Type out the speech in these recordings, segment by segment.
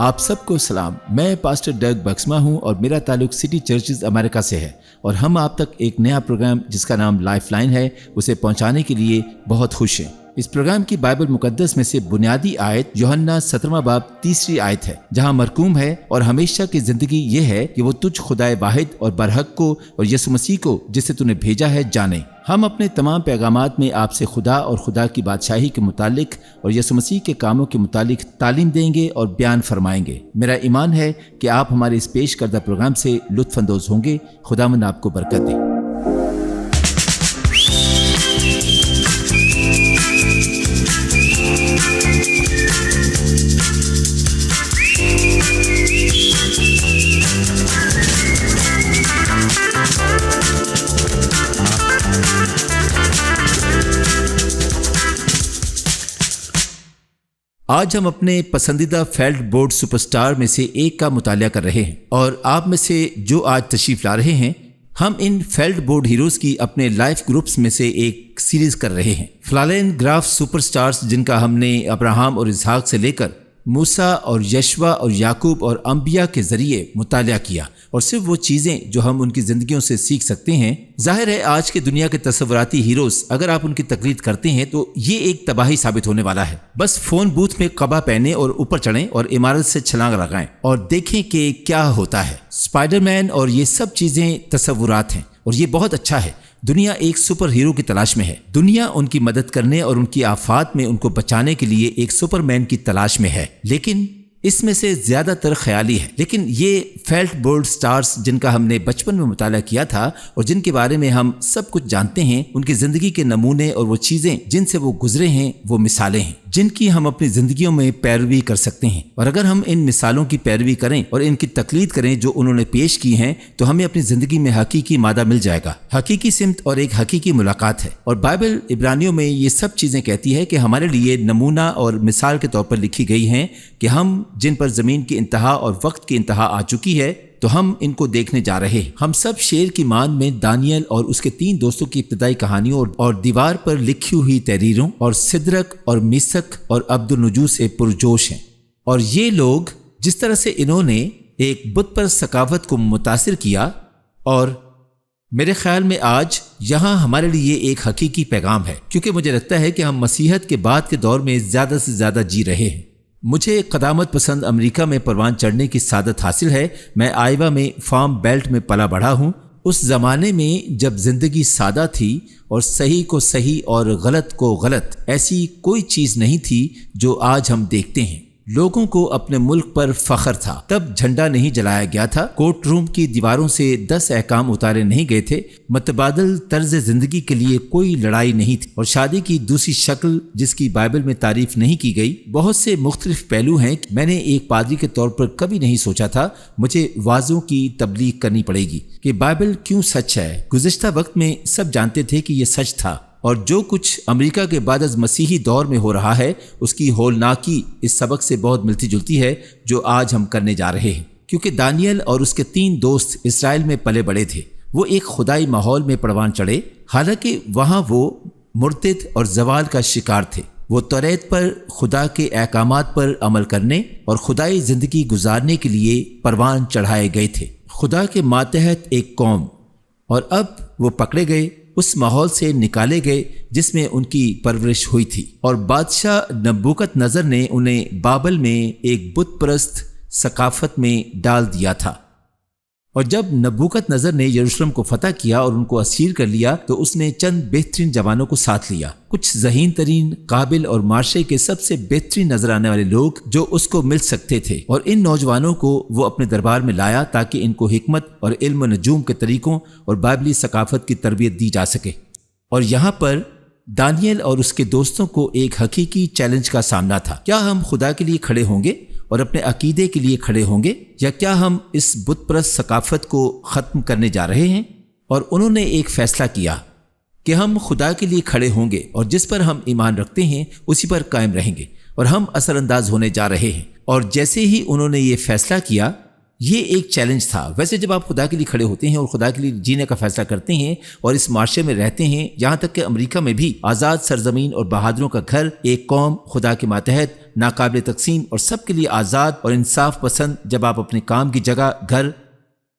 آپ سب کو سلام. میں پاسٹر ڈگ بکسما ہوں اور میرا تعلق سٹی چرچز امریکہ سے ہے اور ہم آپ تک ایک نیا پروگرام جس کا نام لائف لائن ہے اسے پہنچانے کے لیے بہت خوش ہیں. اس پروگرام کی بائبل مقدس میں سے بنیادی آیت یوحنا 17 باب 3 آیت ہے جہاں مرقوم ہے اور ہمیشہ کی زندگی یہ ہے کہ وہ تجھ خدائے واحد اور برحق کو اور یسوع مسیح کو جس سے تو نے بھیجا ہے جانے. ہم اپنے تمام پیغامات میں آپ سے خدا اور خدا کی بادشاہی کے متعلق اور یسوع مسیح کے کاموں کے متعلق تعلیم دیں گے اور بیان فرمائیں گے. میرا ایمان ہے کہ آپ ہمارے اس پیش کردہ پروگرام سے لطف اندوز ہوں گے. خداوند آپ کو برکت دے. آج ہم اپنے پسندیدہ فیلڈ بورڈ سپر سٹار میں سے ایک کا مطالعہ کر رہے ہیں اور آپ میں سے جو آج تشریف لا رہے ہیں ہم ان فیلڈ بورڈ ہیروز کی اپنے لائف گروپس میں سے ایک سیریز کر رہے ہیں. فلالین گراف سپر سٹارز جن کا ہم نے ابراہم اور اسحاق سے لے کر موسیٰ اور یشوع اور یعقوب اور انبیاء کے ذریعے مطالعہ کیا اور صرف وہ چیزیں جو ہم ان کی زندگیوں سے سیکھ سکتے ہیں. ظاہر ہے آج کی دنیا کے تصوراتی ہیروز اگر آپ ان کی تقلید کرتے ہیں تو یہ ایک تباہی ثابت ہونے والا ہے. بس فون بوتھ میں قبا پہنے اور اوپر چڑھیں اور عمارت سے چھلانگ لگائیں اور دیکھیں کہ کیا ہوتا ہے. اسپائڈر مین اور یہ سب چیزیں تصورات ہیں اور یہ بہت اچھا ہے. دنیا ایک سپر ہیرو کی تلاش میں ہے. دنیا ان کی مدد کرنے اور ان کی آفات میں ان کو بچانے کے لیے ایک سپر مین کی تلاش میں ہے، لیکن اس میں سے زیادہ تر خیالی ہے. لیکن یہ فیلڈ بورڈ سٹارز جن کا ہم نے بچپن میں مطالعہ کیا تھا اور جن کے بارے میں ہم سب کچھ جانتے ہیں، ان کی زندگی کے نمونے اور وہ چیزیں جن سے وہ گزرے ہیں وہ مثالیں ہیں جن کی ہم اپنی زندگیوں میں پیروی کر سکتے ہیں. اور اگر ہم ان مثالوں کی پیروی کریں اور ان کی تقلید کریں جو انہوں نے پیش کی ہیں تو ہمیں اپنی زندگی میں حقیقی مادہ مل جائے گا، حقیقی سمت اور ایک حقیقی ملاقات ہے. اور بائبل عبرانیوں میں یہ سب چیزیں کہتی ہے کہ ہمارے لیے نمونہ اور مثال کے طور پر لکھی گئی ہیں کہ ہم جن پر زمین کی انتہا اور وقت کی انتہا آ چکی ہے تو ہم ان کو دیکھنے جا رہے ہیں. ہم سب شیر کی مان میں دانیل اور اس کے 3 دوستوں کی ابتدائی کہانیوں اور دیوار پر لکھی ہوئی تحریروں اور سدرک اور میسک اور عبد النجو سے پرجوش ہیں. اور یہ لوگ جس طرح سے انہوں نے ایک بت پر ثقافت کو متاثر کیا، اور میرے خیال میں آج یہاں ہمارے لیے ایک حقیقی پیغام ہے، کیونکہ مجھے لگتا ہے کہ ہم مسیحیت کے بعد کے دور میں زیادہ سے زیادہ جی رہے ہیں. مجھے قدامت پسند امریکہ میں پروان چڑھنے کی سعادت حاصل ہے. میں آئیوا میں فارم بیلٹ میں پلا بڑھا ہوں. اس زمانے میں جب زندگی سادہ تھی اور صحیح کو صحیح اور غلط کو غلط، ایسی کوئی چیز نہیں تھی جو آج ہم دیکھتے ہیں. لوگوں کو اپنے ملک پر فخر تھا. تب جھنڈا نہیں جلایا گیا تھا، کورٹ روم کی دیواروں سے 10 احکام اتارے نہیں گئے تھے، متبادل طرز زندگی کے لیے کوئی لڑائی نہیں تھی، اور شادی کی دوسری شکل جس کی بائبل میں تعریف نہیں کی گئی. بہت سے مختلف پہلو ہیں. میں نے ایک پادری کے طور پر کبھی نہیں سوچا تھا مجھے واضحوں کی تبلیغ کرنی پڑے گی کہ بائبل کیوں سچ ہے. گزشتہ وقت میں سب جانتے تھے کہ یہ سچ تھا، اور جو کچھ امریکہ کے بعد از مسیحی دور میں ہو رہا ہے اس کی ہولناکی اس سبق سے بہت ملتی جلتی ہے جو آج ہم کرنے جا رہے ہیں. کیونکہ دانیل اور اس کے 3 دوست اسرائیل میں پلے بڑے تھے. وہ ایک خدائی ماحول میں پروان چڑھے، حالانکہ وہاں وہ مرتد اور زوال کا شکار تھے. وہ توریت پر خدا کے احکامات پر عمل کرنے اور خدائی زندگی گزارنے کے لیے پروان چڑھائے گئے تھے، خدا کے ماتحت ایک قوم. اور اب وہ پکڑے گئے، اس ماحول سے نکالے گئے جس میں ان کی پرورش ہوئی تھی، اور بادشاہ نبوکت نظر نے انہیں بابل میں ایک بت پرست ثقافت میں ڈال دیا تھا. اور جب نبوکت نظر نے یروشلم کو فتح کیا اور ان کو اسیر کر لیا تو اس نے چند بہترین جوانوں کو ساتھ لیا، کچھ ذہین ترین، قابل اور معاشرے کے سب سے بہترین نظر آنے والے لوگ جو اس کو مل سکتے تھے، اور ان نوجوانوں کو وہ اپنے دربار میں لایا تاکہ ان کو حکمت اور علم و نجوم کے طریقوں اور بائبلی ثقافت کی تربیت دی جا سکے. اور یہاں پر دانیل اور اس کے دوستوں کو ایک حقیقی چیلنج کا سامنا تھا. کیا ہم خدا کے لیے کھڑے ہوں گے اور اپنے عقیدے کے لیے کھڑے ہوں گے، یا کیا ہم اس بت پرست ثقافت کو ختم کرنے جا رہے ہیں؟ اور انہوں نے ایک فیصلہ کیا کہ ہم خدا کے لیے کھڑے ہوں گے اور جس پر ہم ایمان رکھتے ہیں اسی پر قائم رہیں گے، اور ہم اثر انداز ہونے جا رہے ہیں. اور جیسے ہی انہوں نے یہ فیصلہ کیا، یہ ایک چیلنج تھا. ویسے جب آپ خدا کے لیے کھڑے ہوتے ہیں اور خدا کے لیے جینے کا فیصلہ کرتے ہیں اور اس معاشرے میں رہتے ہیں، یہاں تک کہ امریکہ میں بھی آزاد سرزمین اور بہادروں کا گھر، ایک قوم خدا کے ماتحت ناقابل تقسیم اور سب کے لیے آزاد اور انصاف پسند جب آپ اپنے کام کی جگہ، گھر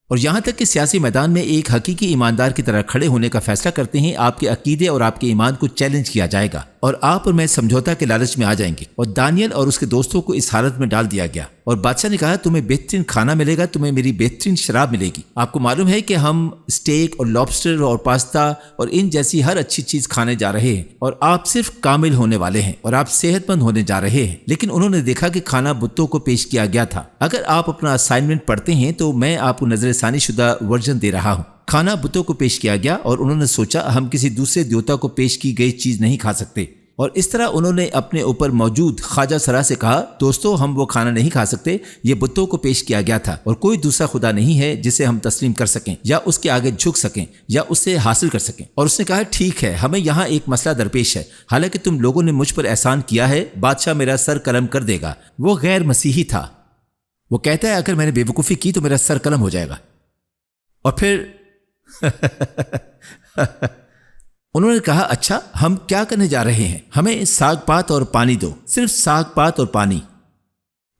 اور یہاں تک کہ سیاسی میدان میں ایک حقیقی ایماندار کی طرح کھڑے ہونے کا فیصلہ کرتے ہیں، آپ کے عقیدے اور آپ کے ایمان کو چیلنج کیا جائے گا اور آپ اور میں سمجھوتا کے لالچ میں آ جائیں گے۔ اور دانیل اور اس کے دوستوں کو اس حالت میں ڈال دیا گیا، اور بادشاہ نے کہا تمہیں بہترین کھانا ملے گا، تمہیں میری بہترین شراب ملے گی۔ آپ کو معلوم ہے کہ ہم اسٹیک اور لابسٹر اور پاستا اور ان جیسی ہر اچھی چیز کھانے جا رہے ہیں، اور آپ صرف کامل ہونے والے ہیں اور آپ صحت مند ہونے جا رہے ہیں۔ لیکن انہوں نے دیکھا کہ کھانا بتوں کو پیش کیا گیا تھا۔ اگر آپ اپنا اسائنمنٹ پڑھتے ہیں تو میں آپ کو نظر ثانی شدہ ورژن دے رہا ہوں۔ کھانا بتوں کو پیش کیا گیا اور انہوں نے سوچا ہم کسی دوسرے دیوتا کو پیش کی گئی چیز نہیں کھا سکتے، اور اس طرح انہوں نے اپنے اوپر موجود خواجہ سرا سے کہا دوستو ہم وہ کھانا نہیں کھا سکتے، یہ بتوں کو پیش کیا گیا تھا اور کوئی دوسرا خدا نہیں ہے جسے ہم تسلیم کر سکیں یا اس کے آگے جھک سکیں یا اسے حاصل کر سکیں۔ اور اس نے کہا ٹھیک ہے، ہمیں یہاں ایک مسئلہ درپیش ہے، حالانکہ تم لوگوں نے مجھ پر احسان کیا ہے، بادشاہ میرا سر قلم کر دے گا۔ وہ غیر مسیحی تھا، وہ کہتا ہے اگر میں نے بے وقوفی کی تو میرا سر قلم ہو جائے گا۔ اور پھر انہوں نے کہا اچھا ہم کیا کرنے جا رہے ہیں، ہمیں ساگ پات اور پانی دو، صرف ساگ پات اور پانی۔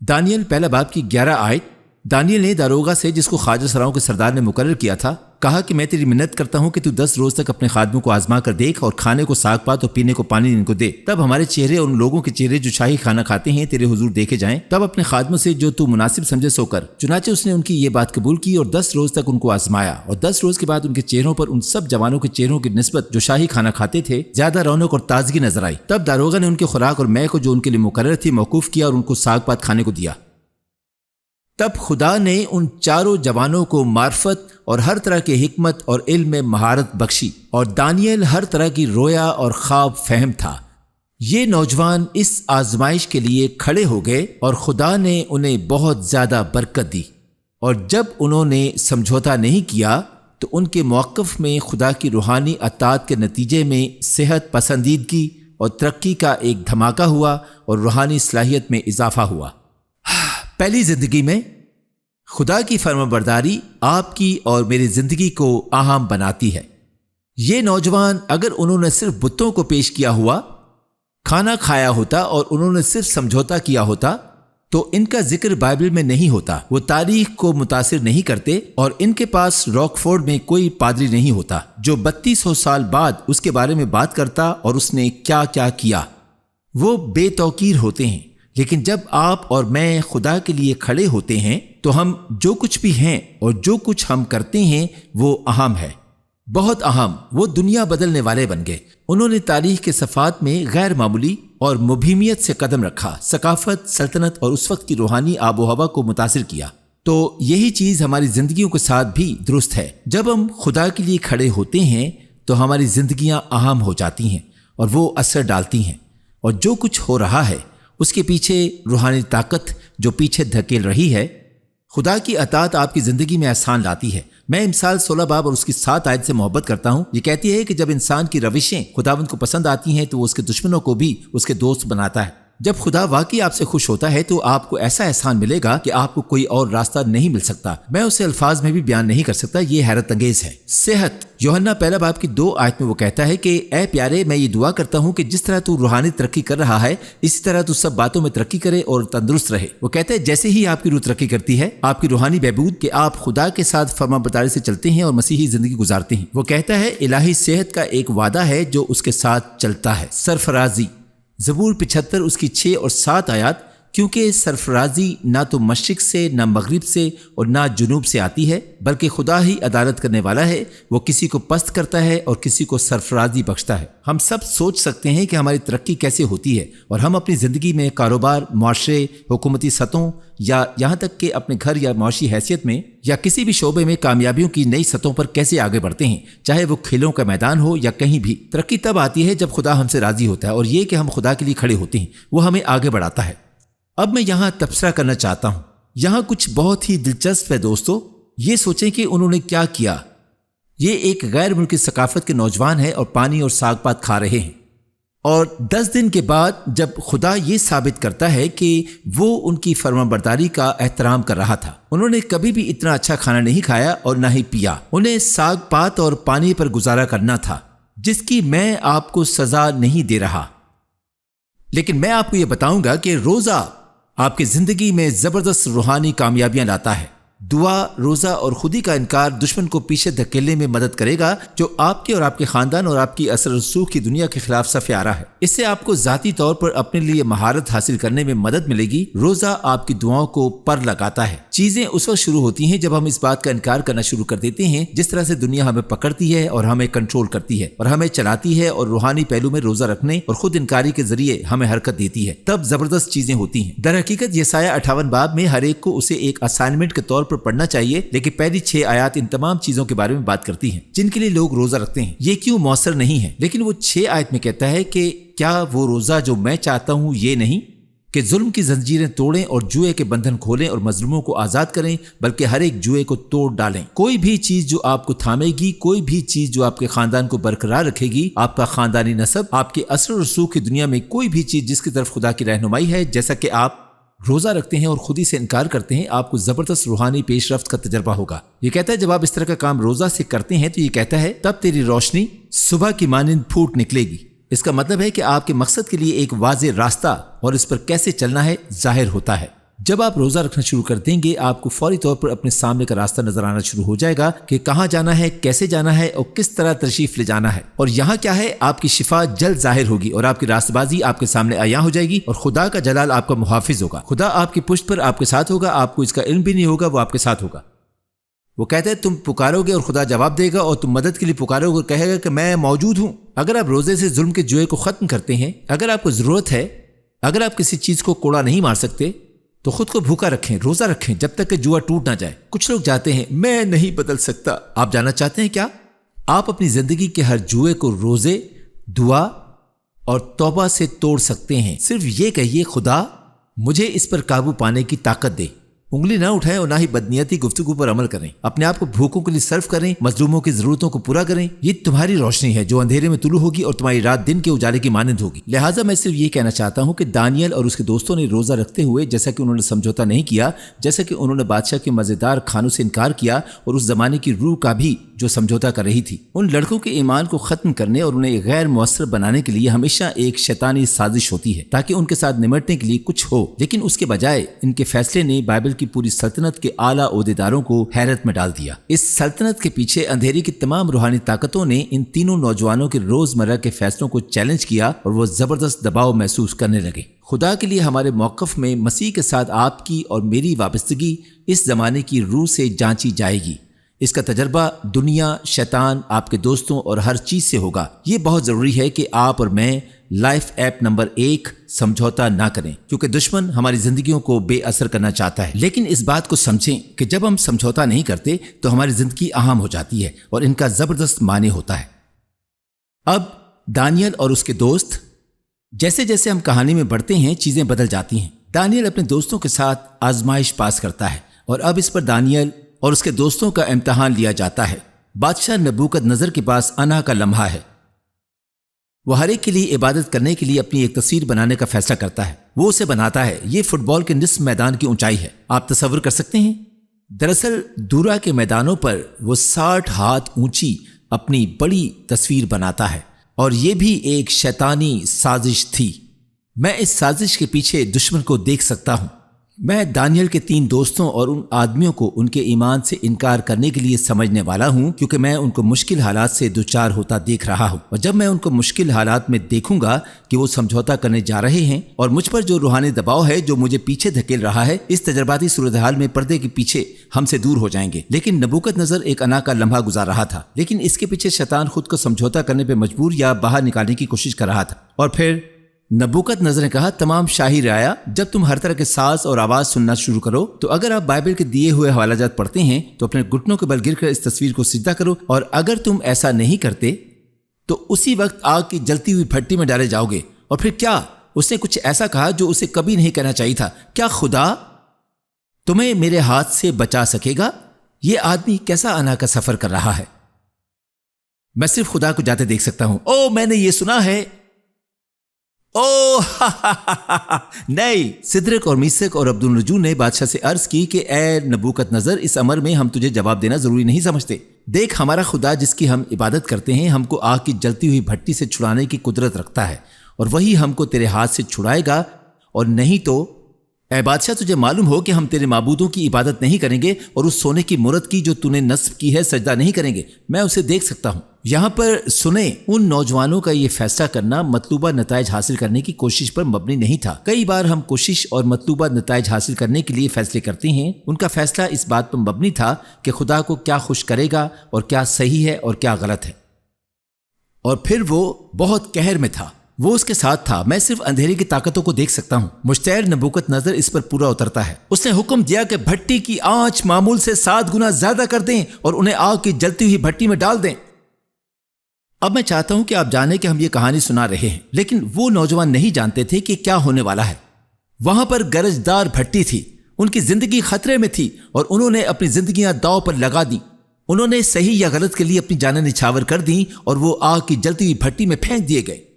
دانیل پہلا باب کی 11 آیت۔ دانیل نے داروغہ سے جس کو خواجہ سراؤں کے سردار نے مقرر کیا تھا کہا کہ میں تیری منت کرتا ہوں کہ تو 10 روز تک اپنے خادموں کو آزما کر دیکھ اور کھانے کو ساگ پات اور پینے کو پانی ان کو دے، تب ہمارے چہرے اور ان لوگوں کے چہرے جو شاہی کھانا کھاتے ہیں تیرے حضور دیکھے جائیں، تب اپنے خادموں سے جو تو مناسب سمجھے سو کر۔ چنانچہ اس نے ان کی یہ بات قبول کی اور 10 روز تک ان کو آزمایا، اور 10 روز کے بعد ان کے چہروں پر ان سب جوانوں کے چہروں کی نسبت جو شاہی کھانا کھاتے تھے زیادہ رونق اور تازگی نظر آئی۔ تب داروغہ نے ان کے خوراک اور مے کو جو ان کے لیے مقرر تھی موقوف کیا اور ان کو ساگ پات کھانے کو دیا۔ تب خدا نے ان چاروں جوانوں کو معرفت اور ہر طرح کے حکمت اور علم میں مہارت بخشی، اور دانیل ہر طرح کی رویا اور خواب فہم تھا۔ یہ نوجوان اس آزمائش کے لیے کھڑے ہو گئے اور خدا نے انہیں بہت زیادہ برکت دی، اور جب انہوں نے سمجھوتا نہیں کیا تو ان کے موقف میں خدا کی روحانی عطات کے نتیجے میں صحت، پسندیدگی اور ترقی کا ایک دھماکہ ہوا اور روحانی صلاحیت میں اضافہ ہوا۔ پہلی زندگی میں خدا کی فرمانبرداری آپ کی اور میری زندگی کو اہم بناتی ہے۔ یہ نوجوان اگر انہوں نے صرف بتوں کو پیش کیا ہوا، کھانا کھایا ہوتا اور انہوں نے صرف سمجھوتا کیا ہوتا تو ان کا ذکر بائبل میں نہیں ہوتا، وہ تاریخ کو متاثر نہیں کرتے، اور ان کے پاس راک فورڈ میں کوئی پادری نہیں ہوتا جو 3200 سال بعد اس کے بارے میں بات کرتا اور اس نے کیا کیا کیا۔ وہ بے توقیر ہوتے ہیں، لیکن جب آپ اور میں خدا کے لیے کھڑے ہوتے ہیں تو ہم جو کچھ بھی ہیں اور جو کچھ ہم کرتے ہیں وہ اہم ہے، بہت اہم۔ وہ دنیا بدلنے والے بن گئے۔ انہوں نے تاریخ کے صفحات میں غیر معمولی اور مبہمیت سے قدم رکھا، ثقافت، سلطنت اور اس وقت کی روحانی آب و ہوا کو متاثر کیا۔ تو یہی چیز ہماری زندگیوں کے ساتھ بھی درست ہے۔ جب ہم خدا کے لیے کھڑے ہوتے ہیں تو ہماری زندگیاں اہم ہو جاتی ہیں اور وہ اثر ڈالتی ہیں، اور جو کچھ ہو رہا ہے اس کے پیچھے روحانی طاقت جو پیچھے دھکیل رہی ہے، خدا کی عطات آپ کی زندگی میں احسان لاتی ہے۔ میں امثال 16 باب اور اس کی 7 آیت سے محبت کرتا ہوں۔ یہ کہتی ہے کہ جب انسان کی روشیں خداوند کو پسند آتی ہیں تو وہ اس کے دشمنوں کو بھی اس کے دوست بناتا ہے۔ جب خدا واقعی آپ سے خوش ہوتا ہے تو آپ کو ایسا احسان ملے گا کہ آپ کو کوئی اور راستہ نہیں مل سکتا۔ میں اسے الفاظ میں بھی بیان نہیں کر سکتا، یہ حیرت انگیز ہے۔ صحت، یوحنا پہلا باب کی 2 آیت میں وہ کہتا ہے کہ اے پیارے، میں یہ دعا کرتا ہوں کہ جس طرح تو روحانی ترقی کر رہا ہے اسی طرح تو سب باتوں میں ترقی کرے اور تندرست رہے۔ وہ کہتا ہے جیسے ہی آپ کی روح ترقی کرتی ہے، آپ کی روحانی بہبود، کہ آپ خدا کے ساتھ فرمانبرداری سے چلتے ہیں اور مسیحی زندگی گزارتے ہیں۔ وہ کہتا ہے الہی صحت کا ایک وعدہ ہے جو اس کے ساتھ چلتا ہے۔ سرفرازی، زبور 75 اس کی 6 اور 7 آیات، کیونکہ سرفرازی نہ تو مشرق سے، نہ مغرب سے اور نہ جنوب سے آتی ہے، بلکہ خدا ہی عدالت کرنے والا ہے، وہ کسی کو پست کرتا ہے اور کسی کو سرفرازی بخشتا ہے۔ ہم سب سوچ سکتے ہیں کہ ہماری ترقی کیسے ہوتی ہے، اور ہم اپنی زندگی میں کاروبار، معاشرے، حکومتی سطحوں یا یہاں تک کہ اپنے گھر یا معاشی حیثیت میں یا کسی بھی شعبے میں کامیابیوں کی نئی سطحوں پر کیسے آگے بڑھتے ہیں، چاہے وہ کھیلوں کا میدان ہو یا کہیں بھی۔ ترقی تب آتی ہے جب خدا ہم سے راضی ہوتا ہے، اور یہ کہ ہم خدا کے لیے کھڑے ہوتے ہیں، وہ ہمیں آگے بڑھاتا ہے۔ اب میں یہاں تبصرہ کرنا چاہتا ہوں، یہاں کچھ بہت ہی دلچسپ ہے دوستو۔ یہ سوچیں کہ انہوں نے کیا کیا۔ یہ ایک غیر ملکی ثقافت کے نوجوان ہیں اور پانی اور ساگ پات کھا رہے ہیں، اور 10 دن کے بعد جب خدا یہ ثابت کرتا ہے کہ وہ ان کی فرمانبرداری کا احترام کر رہا تھا۔ انہوں نے کبھی بھی اتنا اچھا کھانا نہیں کھایا اور نہ ہی پیا، انہیں ساگ پات اور پانی پر گزارا کرنا تھا، جس کی میں آپ کو سزا نہیں دے رہا۔ لیکن میں آپ کو یہ بتاؤں گا کہ روزہ آپ کی زندگی میں زبردست روحانی کامیابیاں لاتا ہے۔ دعا، روزہ اور خودی کا انکار دشمن کو پیچھے دھکیلنے میں مدد کرے گا، جو آپ کے اور آپ کے خاندان اور آپ کی اثر رسوخ کی دنیا کے خلاف صف آرا ہے۔ اس سے آپ کو ذاتی طور پر اپنے لیے مہارت حاصل کرنے میں مدد ملے گی۔ روزہ آپ کی دعاؤں کو پر لگاتا ہے۔ چیزیں اس وقت شروع ہوتی ہیں جب ہم اس بات کا انکار کرنا شروع کر دیتے ہیں جس طرح سے دنیا ہمیں پکڑتی ہے اور ہمیں کنٹرول کرتی ہے اور ہمیں چلاتی ہے، اور روحانی پہلو میں روزہ رکھنے اور خود انکاری کے ذریعے ہمیں حرکت دیتی ہے، تب زبردست چیزیں ہوتی ہیں۔ در حقیقت یسایہ 58 باب میں ہر ایک کو اسے ایک اسائنمنٹ کے طور پر پڑھنا چاہیے، لیکن پہلی 6 آیات ان تمام چیزوں کے بارے میں بات کرتی ہیں جن کے لیے لوگ روزہ رکھتے ہیں۔ یہ کیوں مؤثر نہیں ہے؟ لیکن وہ 6 آیت میں کہتا ہے کہ کیا وہ روزہ جو میں چاہتا ہوں یہ نہیں کہ ظلم کی زنجیریں توڑیں اور جوئے کے بندھن کھولیں اور مظلوموں کو آزاد کریں، بلکہ ہر ایک جوئے کو توڑ ڈالیں۔ کوئی بھی چیز جو آپ کو تھامے گی، کوئی بھی چیز جو آپ کے خاندان کو برقرار رکھے گی، آپ کا خاندانی نسب، آپ کے اثر و رسوخ کی دنیا میں کوئی بھی چیز جس کی طرف خدا کی رہنمائی ہے، جیسا کہ آپ روزہ رکھتے ہیں اور خودی سے انکار کرتے ہیں، آپ کو زبردست روحانی پیش رفت کا تجربہ ہوگا۔ یہ کہتا ہے جب آپ اس طرح کا کام روزہ سے کرتے ہیں تو یہ کہتا ہے تب تیری روشنی صبح کی مانند پھوٹ نکلے گی۔ اس کا مطلب ہے کہ آپ کے مقصد کے لیے ایک واضح راستہ اور اس پر کیسے چلنا ہے ظاہر ہوتا ہے۔ جب آپ روزہ رکھنا شروع کر دیں گے، آپ کو فوری طور پر اپنے سامنے کا راستہ نظر آنا شروع ہو جائے گا کہ کہاں جانا ہے، کیسے جانا ہے اور کس طرح تشریف لے جانا ہے، اور یہاں کیا ہے۔ آپ کی شفا جلد ظاہر ہوگی اور آپ کی راست بازی آپ کے سامنے عیاں ہو جائے گی، اور خدا کا جلال آپ کا محافظ ہوگا۔ خدا آپ کی پشت پر آپ کے ساتھ ہوگا، آپ کو اس کا علم بھی نہیں ہوگا، وہ آپ کے ساتھ ہوگا۔ وہ کہتا ہے تم پکارو گے اور خدا جواب دے گا، اور تم مدد کے لیے پکارو گے اور کہے گا کہ میں موجود ہوں۔ اگر آپ روزے سے ظلم کے جوئے کو ختم کرتے ہیں، اگر آپ کو ضرورت ہے، اگر آپ کسی چیز کو کوڑا نہیں مار سکتے تو خود کو بھوکا رکھیں، روزہ رکھیں جب تک کہ جوا ٹوٹ نہ جائے۔ کچھ لوگ جاتے ہیں میں نہیں بدل سکتا۔ آپ جاننا چاہتے ہیں کیا آپ اپنی زندگی کے ہر جوئے کو روزے، دعا اور توبہ سے توڑ سکتے ہیں؟ صرف یہ کہیے خدا مجھے اس پر قابو پانے کی طاقت دے۔ انگلی نہ اٹھائیں اور نہ ہی بدنیتی گفتگو پر عمل کریں۔ اپنے آپ کو بھوکوں کے لیے صرف کریں، مظلوموں کی ضرورتوں کو پورا کریں۔ یہ تمہاری روشنی ہے جو اندھیرے میں طلوع ہوگی اور تمہاری رات دن کے اجالے کی مانند ہوگی۔ لہٰذا میں صرف یہ کہنا چاہتا ہوں کہ دانیل اور اس کے دوستوں نے روزہ رکھتے ہوئے جیسا کہ انہوں نے سمجھوتا نہیں کیا، جیسا کہ انہوں نے بادشاہ کے مزیدار کھانوں سے انکار کیا اور اس زمانے کی روح کا بھی جو سمجھوتا کر رہی تھی، ان لڑکوں کے ایمان کو ختم کرنے اور انہیں غیر مؤثر بنانے کے لیے ہمیشہ ایک شیطانی سازش ہوتی ہے تاکہ ان کے ساتھ نمٹنے کے لیے کچھ ہو، لیکن اس کے بجائے ان کے فیصلے نے بائبل کی پوری سلطنت کے اعلیٰ عہدیداروں کو حیرت میں ڈال دیا۔ اس سلطنت کے پیچھے اندھیری کی تمام روحانی طاقتوں نے ان تینوں نوجوانوں کے روزمرہ کے فیصلوں کو چیلنج کیا اور وہ زبردست دباؤ محسوس کرنے لگے۔ خدا کے لیے ہمارے موقف میں مسیح کے ساتھ آپ کی اور میری وابستگی اس زمانے کی روح سے جانچی جائے گی۔ اس کا تجربہ دنیا، شیطان، آپ کے دوستوں اور ہر چیز سے ہوگا۔ یہ بہت ضروری ہے کہ آپ اور میں لائف ایپ نمبر 1 سمجھوتا نہ کریں، کیونکہ دشمن ہماری زندگیوں کو بے اثر کرنا چاہتا ہے۔ لیکن اس بات کو سمجھیں کہ جب ہم سمجھوتا نہیں کرتے تو ہماری زندگی اہم ہو جاتی ہے اور ان کا زبردست معنی ہوتا ہے۔ اب دانیل اور اس کے دوست، جیسے جیسے ہم کہانی میں بڑھتے ہیں چیزیں بدل جاتی ہیں۔ دانیل اپنے دوستوں کے ساتھ آزمائش پاس کرتا ہے اور اب اس پر دانیل اور اس کے دوستوں کا امتحان لیا جاتا ہے۔ بادشاہ نبوکد نظر کے پاس انا کا لمحہ ہے۔ وہ ہر ایک کے لیے عبادت کرنے کے لیے اپنی ایک تصویر بنانے کا فیصلہ کرتا ہے۔ وہ اسے بناتا ہے۔ یہ فٹ بال کے نصف میدان کی اونچائی ہے۔ آپ تصور کر سکتے ہیں؟ دراصل دورا کے میدانوں پر وہ 60 ہاتھ اونچی اپنی بڑی تصویر بناتا ہے، اور یہ بھی ایک شیطانی سازش تھی۔ میں اس سازش کے پیچھے دشمن کو دیکھ سکتا ہوں۔ میں دانیل کے 3 دوستوں اور ان آدمیوں کو ان کے ایمان سے انکار کرنے کے لیے سمجھنے والا ہوں، کیونکہ میں ان کو مشکل حالات سے دوچار ہوتا دیکھ رہا ہوں، اور جب میں ان کو مشکل حالات میں دیکھوں گا کہ وہ سمجھوتا کرنے جا رہے ہیں اور مجھ پر جو روحانی دباؤ ہے جو مجھے پیچھے دھکیل رہا ہے، اس تجرباتی صورتحال میں پردے کے پیچھے ہم سے دور ہو جائیں گے۔ لیکن نبوکد نظر ایک انا کا لمحہ گزار رہا تھا، لیکن اس کے پیچھے شیطان خود کو سمجھوتا کرنے پہ مجبور یا باہر نکالنے کی کوشش کر رہا تھا۔ اور پھر نبوکد نظر نے کہا تمام شاہی رعایا، جب تم ہر طرح کے ساز اور آواز سننا شروع کرو تو اگر آپ بائبل کے دیے ہوئے حوالہ جات پڑھتے ہیں تو اپنے گھٹنوں کے بل گر کر اس تصویر کو سجدہ کرو، اور اگر تم ایسا نہیں کرتے تو اسی وقت آگ کی جلتی ہوئی بھٹی میں ڈالے جاؤ گے۔ اور پھر کیا اس نے کچھ ایسا کہا جو اسے کبھی نہیں کہنا چاہیے تھا، کیا خدا تمہیں میرے ہاتھ سے بچا سکے گا؟ یہ آدمی کیسا انا کا سفر کر رہا ہے۔ میں صرف خدا کو جاتے دیکھ سکتا ہوں۔ او میں نے یہ سنا ہے، او نہیں۔ سدرک اور میسک اور عبد النجو نے بادشاہ سے عرض کی کہ اے نبوکد نظر، اس امر میں ہم تجھے جواب دینا ضروری نہیں سمجھتے۔ دیکھ ہمارا خدا جس کی ہم عبادت کرتے ہیں ہم کو آگ کی جلتی ہوئی بھٹی سے چھڑانے کی قدرت رکھتا ہے، اور وہی ہم کو تیرے ہاتھ سے چھڑائے گا، اور نہیں تو اے بادشاہ تجھے معلوم ہو کہ ہم تیرے معبودوں کی عبادت نہیں کریں گے اور اس سونے کی مورت کی جو تو نے نصب کی ہے سجدہ نہیں کریں گے، میں اسے دیکھ سکتا ہوں۔ یہاں پر سنیں، ان نوجوانوں کا یہ فیصلہ کرنا مطلوبہ نتائج حاصل کرنے کی کوشش پر مبنی نہیں تھا۔ کئی بار ہم کوشش اور مطلوبہ نتائج حاصل کرنے کے لیے فیصلے کرتے ہیں، ان کا فیصلہ اس بات پر مبنی تھا کہ خدا کو کیا خوش کرے گا اور کیا صحیح ہے اور کیا غلط ہے۔ اور پھر وہ بہت قہر میں تھا، وہ اس کے ساتھ تھا۔ میں صرف اندھیرے کی طاقتوں کو دیکھ سکتا ہوں۔ مشتعل نبوکت نظر اس پر پورا اترتا ہے۔ اس نے حکم دیا کہ بھٹی کی آنچ معمول سے 7 گنا زیادہ کر دیں اور انہیں آگ کی جلتی ہوئی بھٹی میں ڈال دیں۔ اب میں چاہتا ہوں کہ آپ جانیں کہ ہم یہ کہانی سنا رہے ہیں، لیکن وہ نوجوان نہیں جانتے تھے کہ کیا ہونے والا ہے۔ وہاں پر گرجدار بھٹی تھی، ان کی زندگی خطرے میں تھی اور انہوں نے اپنی زندگیاں داؤ پر لگا دیں۔ انہوں نے صحیح یا غلط کے لیے اپنی جانیں نچھاور کر دیں اور وہ آگ کی جلتی ہوئی بھٹی میں پھینک دیے گئے۔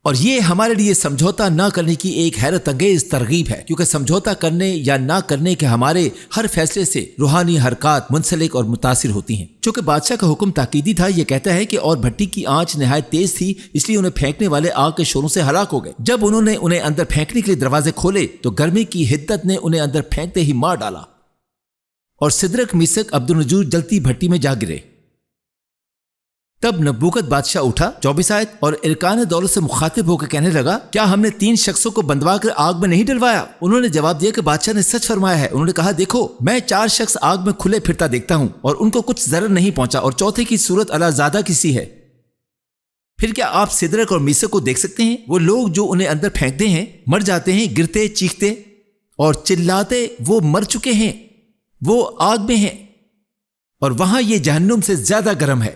اور یہ ہمارے لیے سمجھوتا نہ کرنے کی ایک حیرت انگیز ترغیب ہے، کیونکہ سمجھوتا کرنے یا نہ کرنے کے ہمارے ہر فیصلے سے روحانی حرکات منسلک اور متاثر ہوتی ہیں۔ چونکہ بادشاہ کا حکم تاکیدی تھا، یہ کہتا ہے کہ اور بھٹی کی آنچ نہایت تیز تھی، اس لیے انہیں پھینکنے والے آگ کے شوروں سے ہلاک ہو گئے۔ جب انہوں نے انہیں اندر پھینکنے کے لیے دروازے کھولے تو گرمی کی حدت نے انہیں اندر پھینکتے ہی مار ڈالا، اور سدرک میثک عبدالنجور جلتی بھٹی میں جا گرے۔ تب نبوکت بادشاہ اٹھا، 24 آیت، اور ارکان دولت سے مخاطب ہو کے کہنے لگا، کیا ہم نے 3 شخصوں کو بندوا کر آگ میں نہیں ڈلوایا؟ انہوں نے جواب دیا کہ بادشاہ نے سچ فرمایا ہے۔ انہوں نے کہا، دیکھو میں 4 شخص آگ میں کھلے پھرتا دیکھتا ہوں اور ان کو کچھ ضرر نہیں پہنچا، اور چوتھے کی صورت اللہ زادہ کی سی ہے۔ پھر کیا آپ سدرک اور میثک کو دیکھ سکتے ہیں؟ وہ لوگ جو انہیں اندر پھینکتے ہیں مر جاتے ہیں، گرتے چیختے اور چلاتے، وہ مر چکے ہیں، وہ آگ میں ہیں، اور وہاں یہ جہنم سے زیادہ گرم ہے۔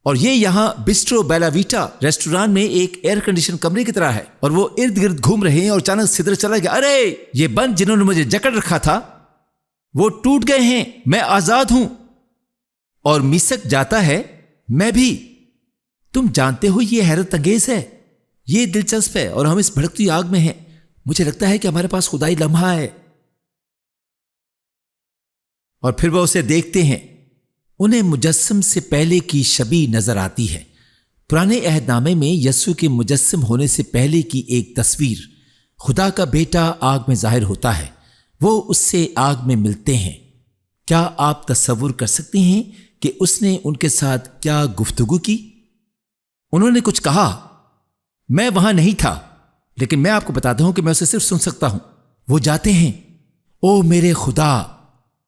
اور یہ یہاں بسٹرو بیلا ویٹا ریسٹوران میں ایک ایئر کنڈیشن کمرے کی طرح ہے، اور وہ ارد گرد گھوم رہے ہیں، اور اچانک سدر چلا گیا، ارے یہ بند جنہوں نے مجھے جکڑ رکھا تھا وہ ٹوٹ گئے ہیں، میں آزاد ہوں۔ اور میثک جاتا ہے، میں بھی۔ تم جانتے ہو یہ حیرت انگیز ہے، یہ دلچسپ ہے، اور ہم اس بھڑکتی آگ میں ہیں۔ مجھے لگتا ہے کہ ہمارے پاس خدائی لمحہ ہے۔ اور پھر وہ اسے دیکھتے ہیں، انہیں مجسم سے پہلے کی شبیہ نظر آتی ہے۔ پرانے عہد نامے میں یسوع کے مجسم ہونے سے پہلے کی ایک تصویر، خدا کا بیٹا آگ میں ظاہر ہوتا ہے، وہ اس سے آگ میں ملتے ہیں۔ کیا آپ تصور کر سکتے ہیں کہ اس نے ان کے ساتھ کیا گفتگو کی؟ انہوں نے کچھ کہا، میں وہاں نہیں تھا، لیکن میں آپ کو بتاتا ہوں کہ میں اسے صرف سن سکتا ہوں۔ وہ جاتے ہیں، او میرے خدا،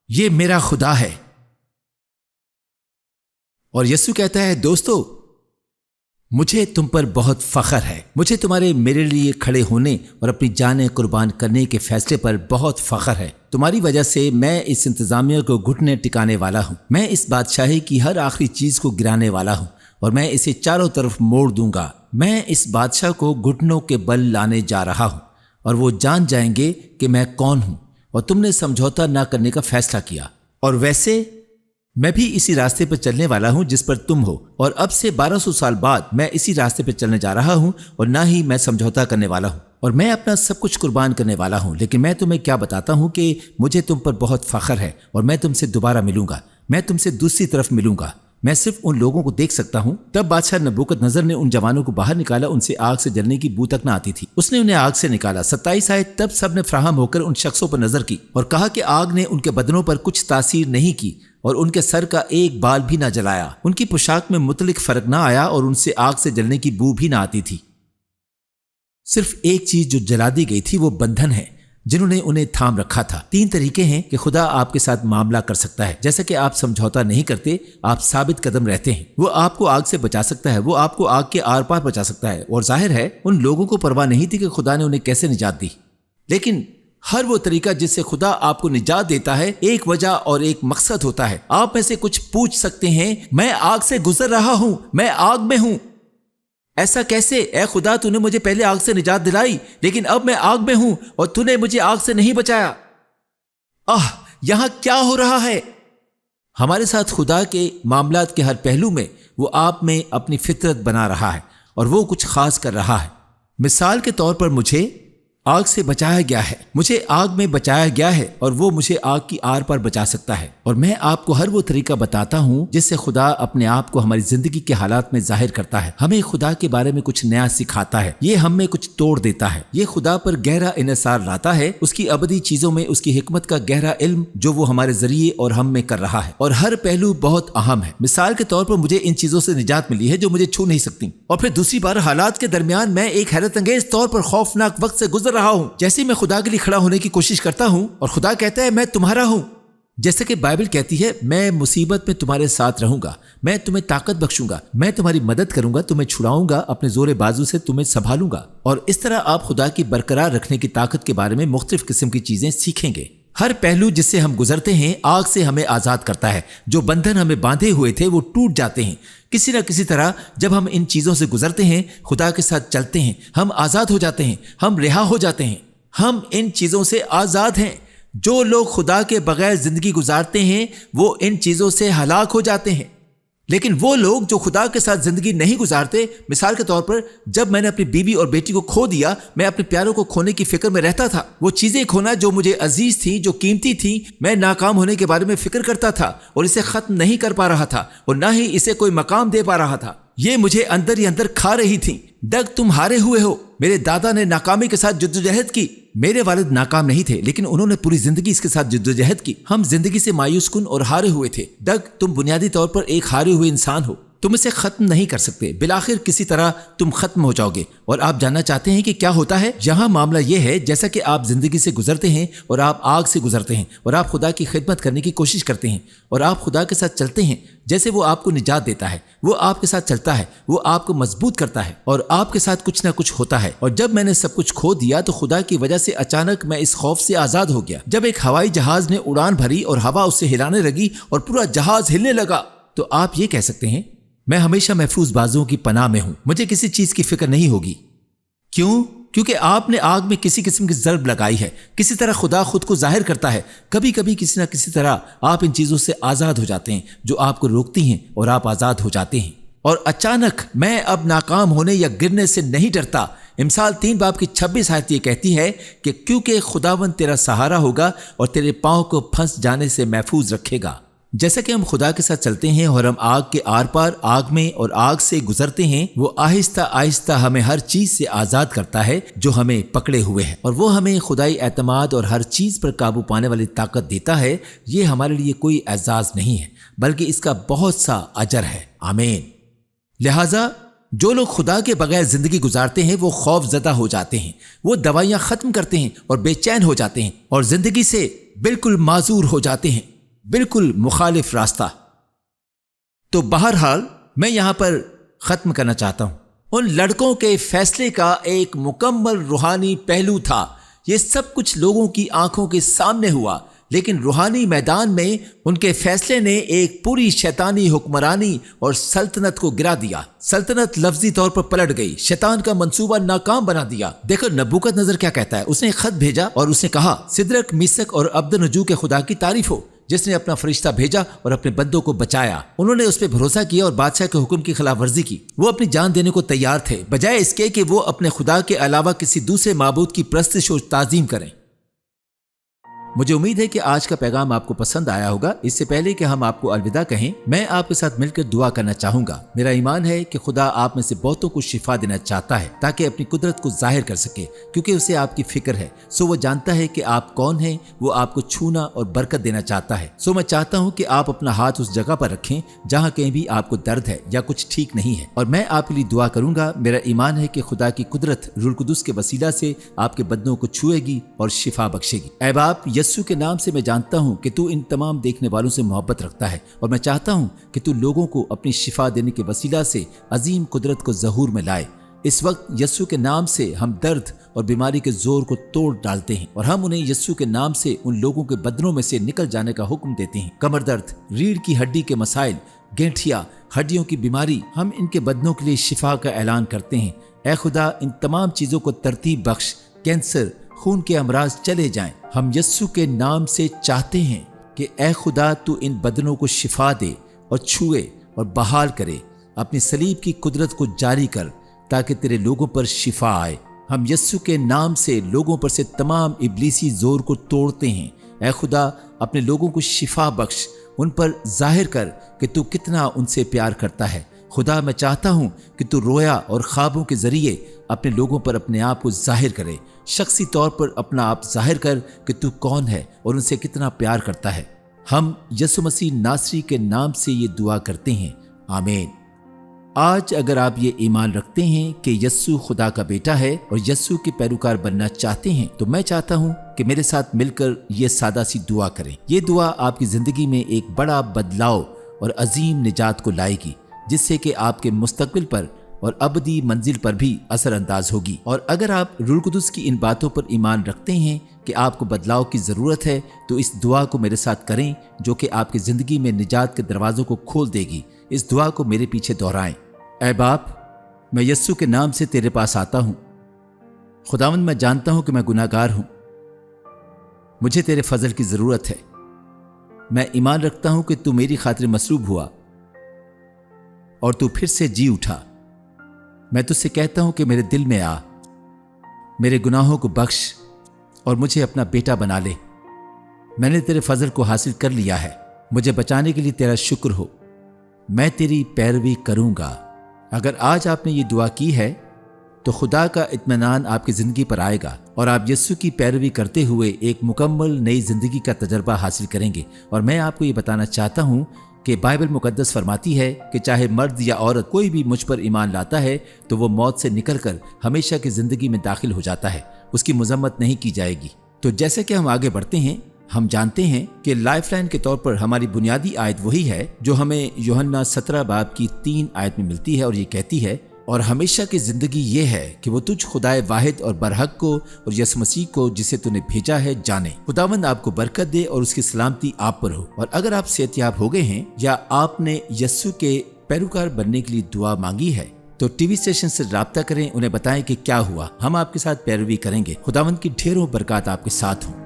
یہ میرا خدا ہے۔ اور یسوع کہتا ہے، دوستو مجھے تم پر بہت فخر ہے، مجھے تمہارے میرے لیے کھڑے ہونے اور اپنی جانیں قربان کرنے کے فیصلے پر بہت فخر ہے۔ تمہاری وجہ سے میں اس انتظامیہ کو گھٹنے ٹکانے والا ہوں، میں اس بادشاہی کی ہر آخری چیز کو گرانے والا ہوں، اور میں اسے چاروں طرف موڑ دوں گا۔ میں اس بادشاہ کو گھٹنوں کے بل لانے جا رہا ہوں، اور وہ جان جائیں گے کہ میں کون ہوں، اور تم نے سمجھوتا نہ کرنے کا فیصلہ کیا۔ اور ویسے میں بھی اسی راستے پر چلنے والا ہوں جس پر تم ہو، اور اب سے 1200 سال بعد میں اسی راستے پر چلنے جا رہا ہوں، اور نہ ہی میں سمجھوتا کرنے والا ہوں، اور میں اپنا سب کچھ قربان کرنے والا ہوں۔ لیکن میں تمہیں کیا بتاتا ہوں کہ مجھے تم پر بہت فخر ہے، اور میں تم سے دوبارہ ملوں گا، میں تم سے دوسری طرف ملوں گا، میں صرف ان لوگوں کو دیکھ سکتا ہوں۔ تب بادشاہ نبوکت نظر نے ان جوانوں کو باہر نکالا، ان سے آگ سے جلنے کی بو تک نہ آتی تھی، اس نے انہیں آگ سے نکالا۔ 27 آیت، تب سب نے فراہم ہو کر ان شخصوں پر نظر کی اور کہا کہ آگ نے ان کے بدنوں پر کچھ تاثیر نہیں کی، اور ان کے سر کا ایک بال بھی نہ جلایا، ان کی پوشاک میں مطلق فرق نہ آیا، اور ان سے آگ سے جلنے کی بو بھی نہ آتی تھی۔ صرف ایک چیز جو جلا دی گئی تھی وہ بندھن ہے جنہوں نے انہیں تھام رکھا تھا۔ 3 طریقے ہیں کہ خدا آپ کے ساتھ معاملہ کر سکتا ہے۔ جیسا کہ آپ سمجھوتا نہیں کرتے، آپ ثابت قدم رہتے ہیں۔ وہ آپ کو آگ سے بچا سکتا ہے، وہ آپ کو آگ کے آر پار بچا سکتا ہے، اور ظاہر ہے ان لوگوں کو پرواہ نہیں تھی کہ خدا نے انہیں کیسے نجات دی۔ لیکن ہر وہ طریقہ جس سے خدا آپ کو نجات دیتا ہے، ایک وجہ اور ایک مقصد ہوتا ہے۔ آپ میں سے کچھ پوچھ سکتے ہیں، میں آگ سے گزر رہا ہوں، میں آگ میں ہوں، ایسا کیسے؟ اے خدا، تو نے مجھے پہلے آگ سے نجات دلائی، لیکن اب میں آگ میں ہوں اور تو نے مجھے آگ سے نہیں بچایا۔ یہاں کیا ہو رہا ہے؟ ہمارے ساتھ خدا کے معاملات کے ہر پہلو میں وہ آپ میں اپنی فطرت بنا رہا ہے، اور وہ کچھ خاص کر رہا ہے۔ مثال کے طور پر مجھے آگ سے بچایا گیا ہے، مجھے آگ میں بچایا گیا ہے اور وہ مجھے آگ کی آر پر بچا سکتا ہے۔ اور میں آپ کو ہر وہ طریقہ بتاتا ہوں جس سے خدا اپنے آپ کو ہماری زندگی کے حالات میں ظاہر کرتا ہے، ہمیں خدا کے بارے میں کچھ نیا سکھاتا ہے، یہ ہم میں کچھ توڑ دیتا ہے، یہ خدا پر گہرا انحصار لاتا ہے، اس کی ابدی چیزوں میں اس کی حکمت کا گہرا علم جو وہ ہمارے ذریعے اور ہم میں کر رہا ہے، اور ہر پہلو بہت اہم ہے۔ مثال کے طور پر مجھے ان چیزوں سے نجات ملی ہے جو مجھے چھو نہیں سکتی، اور پھر دوسری بار حالات کے درمیان میں ایک حیرت انگیز طور پر خوفناک وقت سے گزر رہا ہوں، جیسے میں خدا کے لیے کھڑا ہونے کی کوشش کرتا ہوں اور خدا کہتا ہے میں تمہارا ہوں، جیسے کہ بائبل کہتی ہے میں مصیبت میں تمہارے ساتھ رہوں گا، میں تمہیں طاقت بخشوں گا، میں تمہاری مدد کروں گا، تمہیں چھڑاؤں گا، اپنے زور بازو سے تمہیں سنبھالوں گا۔ اور اس طرح آپ خدا کی برقرار رکھنے کی طاقت کے بارے میں مختلف قسم کی چیزیں سیکھیں گے۔ ہر پہلو جس سے ہم گزرتے ہیں آگ سے ہمیں آزاد کرتا ہے، جو بندھن ہمیں باندھے ہوئے تھے وہ ٹوٹ جاتے ہیں کسی نہ کسی طرح۔ جب ہم ان چیزوں سے گزرتے ہیں، خدا کے ساتھ چلتے ہیں، ہم آزاد ہو جاتے ہیں، ہم رہا ہو جاتے ہیں، ہم ان چیزوں سے آزاد ہیں۔ جو لوگ خدا کے بغیر زندگی گزارتے ہیں وہ ان چیزوں سے ہلاک ہو جاتے ہیں، لیکن وہ لوگ جو خدا کے ساتھ زندگی نہیں گزارتے، مثال کے طور پر جب میں نے اپنی بیوی اور بیٹی کو کھو دیا، میں اپنے پیاروں کو کھونے کی فکر میں رہتا تھا۔ وہ چیزیں کھونا جو مجھے عزیز تھیں، جو قیمتی تھیں، میں ناکام ہونے کے بارے میں فکر کرتا تھا اور اسے ختم نہیں کر پا رہا تھا اور نہ ہی اسے کوئی مقام دے پا رہا تھا۔ یہ مجھے اندر ہی اندر کھا رہی تھیں۔ ڈگ تم ہارے ہوئے ہو۔ میرے دادا نے ناکامی کے ساتھ جدوجہد کی۔ میرے والد ناکام نہیں تھے لیکن انہوں نے پوری زندگی اس کے ساتھ جدوجہد کی۔ ہم زندگی سے مایوس کن اور ہارے ہوئے تھے۔ ڈگ تم بنیادی طور پر ایک ہارے ہوئے انسان ہو، تم اسے ختم نہیں کر سکتے، بالآخر کسی طرح تم ختم ہو جاؤ گے۔ اور آپ جاننا چاہتے ہیں کہ کیا ہوتا ہے؟ یہاں معاملہ یہ ہے جیسا کہ آپ زندگی سے گزرتے ہیں اور آپ آگ سے گزرتے ہیں اور آپ خدا کی خدمت کرنے کی کوشش کرتے ہیں اور آپ خدا کے ساتھ چلتے ہیں، جیسے وہ آپ کو نجات دیتا ہے، وہ آپ کے ساتھ چلتا ہے، وہ آپ کو مضبوط کرتا ہے اور آپ کے ساتھ کچھ نہ کچھ ہوتا ہے۔ اور جب میں نے سب کچھ کھو دیا تو خدا کی وجہ سے اچانک میں اس خوف سے آزاد ہو گیا۔ جب ایک ہوائی جہاز نے اڑان بھری اور ہوا اسے ہلانے لگی اور پورا جہاز ہلنے لگا، تو آپ یہ کہہ سکتے ہیں میں ہمیشہ محفوظ بازوؤں کی پناہ میں ہوں، مجھے کسی چیز کی فکر نہیں ہوگی۔ کیوں؟ کیونکہ آپ نے آگ میں کسی قسم کی ضرب لگائی ہے۔ کسی طرح خدا خود کو ظاہر کرتا ہے۔ کبھی کبھی کسی نہ کسی طرح آپ ان چیزوں سے آزاد ہو جاتے ہیں جو آپ کو روکتی ہیں اور آپ آزاد ہو جاتے ہیں۔ اور اچانک میں اب ناکام ہونے یا گرنے سے نہیں ڈرتا۔ امثال 3:26 آیت یہ کہتی ہے کہ کیونکہ خداوند تیرا سہارا ہوگا اور تیرے پاؤں کو پھنس جانے سے محفوظ رکھے گا۔ جیسا کہ ہم خدا کے ساتھ چلتے ہیں اور ہم آگ کے آر پار آگ میں اور آگ سے گزرتے ہیں، وہ آہستہ آہستہ ہمیں ہر چیز سے آزاد کرتا ہے جو ہمیں پکڑے ہوئے ہے، اور وہ ہمیں خدائی اعتماد اور ہر چیز پر قابو پانے والی طاقت دیتا ہے۔ یہ ہمارے لیے کوئی اعزاز نہیں ہے بلکہ اس کا بہت سا اجر ہے۔ آمین۔ لہٰذا جو لوگ خدا کے بغیر زندگی گزارتے ہیں وہ خوف زدہ ہو جاتے ہیں، وہ دوائیاں ختم کرتے ہیں اور بے چین ہو جاتے ہیں اور زندگی سے بالکل معذور ہو جاتے ہیں، بالکل مخالف راستہ۔ تو بہرحال میں یہاں پر ختم کرنا چاہتا ہوں۔ ان لڑکوں کے فیصلے کا ایک مکمل روحانی پہلو تھا۔ یہ سب کچھ لوگوں کی آنکھوں کے سامنے ہوا، لیکن روحانی میدان میں ان کے فیصلے نے ایک پوری شیطانی حکمرانی اور سلطنت کو گرا دیا۔ سلطنت لفظی طور پر پلٹ گئی، شیطان کا منصوبہ ناکام بنا دیا۔ دیکھو نبوکت نظر کیا کہتا ہے۔ اس نے ایک خط بھیجا اور اس نے کہا سدرک میسک اور عبدنجو کے خدا کی تعریف ہو جس نے اپنا فرشتہ بھیجا اور اپنے بندوں کو بچایا۔ انہوں نے اس پہ بھروسہ کیا اور بادشاہ کے حکم کی خلاف ورزی کی۔ وہ اپنی جان دینے کو تیار تھے بجائے اس کے کہ وہ اپنے خدا کے علاوہ کسی دوسرے معبود کی پرستش و تعظیم کریں۔ مجھے امید ہے کہ آج کا پیغام آپ کو پسند آیا ہوگا۔ اس سے پہلے کہ ہم آپ کو الوداع کہیں، میں آپ کے ساتھ مل کر دعا کرنا چاہوں گا۔ میرا ایمان ہے کہ خدا آپ میں سے بہتوں کو شفا دینا چاہتا ہے تاکہ اپنی قدرت کو ظاہر کر سکے، کیونکہ اسے آپ کی فکر ہے۔ سو وہ جانتا ہے کہ آپ کون ہیں، وہ آپ کو چھونا اور برکت دینا چاہتا ہے۔ سو میں چاہتا ہوں کہ آپ اپنا ہاتھ اس جگہ پر رکھیں جہاں کہیں بھی آپ کو درد ہے یا کچھ ٹھیک نہیں ہے، اور میں آپ کے لیے دعا کروں گا۔ میرا ایمان ہے کہ خدا کی قدرت روح القدس کے وسیلہ سے آپ کے بدنوں کو چھوئے گی اور شفا بخشے گی۔ اے باپ، یسوع کے نام سے میں جانتا ہوں کہ تو ان تمام دیکھنے والوں سے محبت رکھتا ہے، اور میں چاہتا ہوں کہ تو لوگوں کو اپنی شفا دینے کے وسیلہ سے عظیم قدرت کو ظہور میں لائے۔ اس وقت یسوع کے نام سے ہم درد اور بیماری کے زور کو توڑ ڈالتے ہیں، اور ہم انہیں یسوع کے نام سے ان لوگوں کے بدنوں میں سے نکل جانے کا حکم دیتے ہیں۔ کمر درد، ریڑھ کی ہڈی کے مسائل، گینٹھیا، ہڈیوں کی بیماری، ہم ان کے بدنوں کے لیے شفا کا اعلان کرتے ہیں۔ اے خدا، ان تمام چیزوں کو ترتیب بخش۔ کینسر، خون کے امراض چلے جائیں۔ ہم یسوع کے نام سے چاہتے ہیں کہ اے خدا تو ان بدنوں کو شفا دے اور چھوئے اور بحال کرے۔ اپنی صلیب کی قدرت کو جاری کر تاکہ تیرے لوگوں پر شفا آئے۔ ہم یسوع کے نام سے لوگوں پر سے تمام ابلیسی زور کو توڑتے ہیں۔ اے خدا، اپنے لوگوں کو شفا بخش، ان پر ظاہر کر کہ تو کتنا ان سے پیار کرتا ہے۔ خدا، میں چاہتا ہوں کہ تو رویا اور خوابوں کے ذریعے اپنے لوگوں پر اپنے آپ کو ظاہر کرے۔ شخصی طور پر اپنا آپ ظاہر کر کہ تو کون ہے اور ان سے کتنا پیار کرتا ہے۔ ہم یسوع مسیح ناصری کے نام سے یہ دعا کرتے ہیں، آمین۔ آج اگر آپ یہ ایمان رکھتے ہیں کہ یسوع خدا کا بیٹا ہے اور یسوع کے پیروکار بننا چاہتے ہیں، تو میں چاہتا ہوں کہ میرے ساتھ مل کر یہ سادہ سی دعا کریں۔ یہ دعا آپ کی زندگی میں ایک بڑا بدلاؤ اور عظیم نجات کو لائے گی، جس سے کہ آپ کے مستقبل پر اور ابدی منزل پر بھی اثر انداز ہوگی۔ اور اگر آپ روح القدس کی ان باتوں پر ایمان رکھتے ہیں کہ آپ کو بدلاؤ کی ضرورت ہے، تو اس دعا کو میرے ساتھ کریں، جو کہ آپ کی زندگی میں نجات کے دروازوں کو کھول دے گی۔ اس دعا کو میرے پیچھے دہرائیں۔ اے باپ، میں یسوع کے نام سے تیرے پاس آتا ہوں۔ خداوند، میں جانتا ہوں کہ میں گناہ گار ہوں، مجھے تیرے فضل کی ضرورت ہے۔ میں ایمان رکھتا ہوں کہ تو میری خاطر مصلوب ہوا اور تو پھر سے جی اٹھا۔ میں تجھ سے کہتا ہوں کہ میرے دل میں آ، میرے گناہوں کو بخش اور مجھے اپنا بیٹا بنا لے۔ میں نے تیرے فضل کو حاصل کر لیا ہے، مجھے بچانے کے لیے تیرا شکر ہو۔ میں تیری پیروی کروں گا۔ اگر آج آپ نے یہ دعا کی ہے تو خدا کا اطمینان آپ کی زندگی پر آئے گا اور آپ یسوع کی پیروی کرتے ہوئے ایک مکمل نئی زندگی کا تجربہ حاصل کریں گے۔ اور میں آپ کو یہ بتانا چاہتا ہوں کہ بائبل مقدس فرماتی ہے کہ چاہے مرد یا عورت کوئی بھی مجھ پر ایمان لاتا ہے تو وہ موت سے نکل کر ہمیشہ کی زندگی میں داخل ہو جاتا ہے، اس کی مذمت نہیں کی جائے گی۔ تو جیسے کہ ہم آگے بڑھتے ہیں، ہم جانتے ہیں کہ لائف لائن کے طور پر ہماری بنیادی آیت وہی ہے جو ہمیں یوحنا 17 باب کی 3 آیت میں ملتی ہے، اور یہ کہتی ہے، اور ہمیشہ کی زندگی یہ ہے کہ وہ تجھ خدائے واحد اور برحق کو اور یسوع مسیح کو جسے تو نے بھیجا ہے جانے۔ خداوند آپ کو برکت دے اور اس کی سلامتی آپ پر ہو۔ اور اگر آپ صحت یاب ہو گئے ہیں یا آپ نے یسوع کے پیروکار بننے کے لیے دعا مانگی ہے، تو ٹی وی اسٹیشن سے رابطہ کریں، انہیں بتائیں کہ کیا ہوا، ہم آپ کے ساتھ پیروی کریں گے۔ خداوند کی ڈھیروں برکات آپ کے ساتھ ہوں۔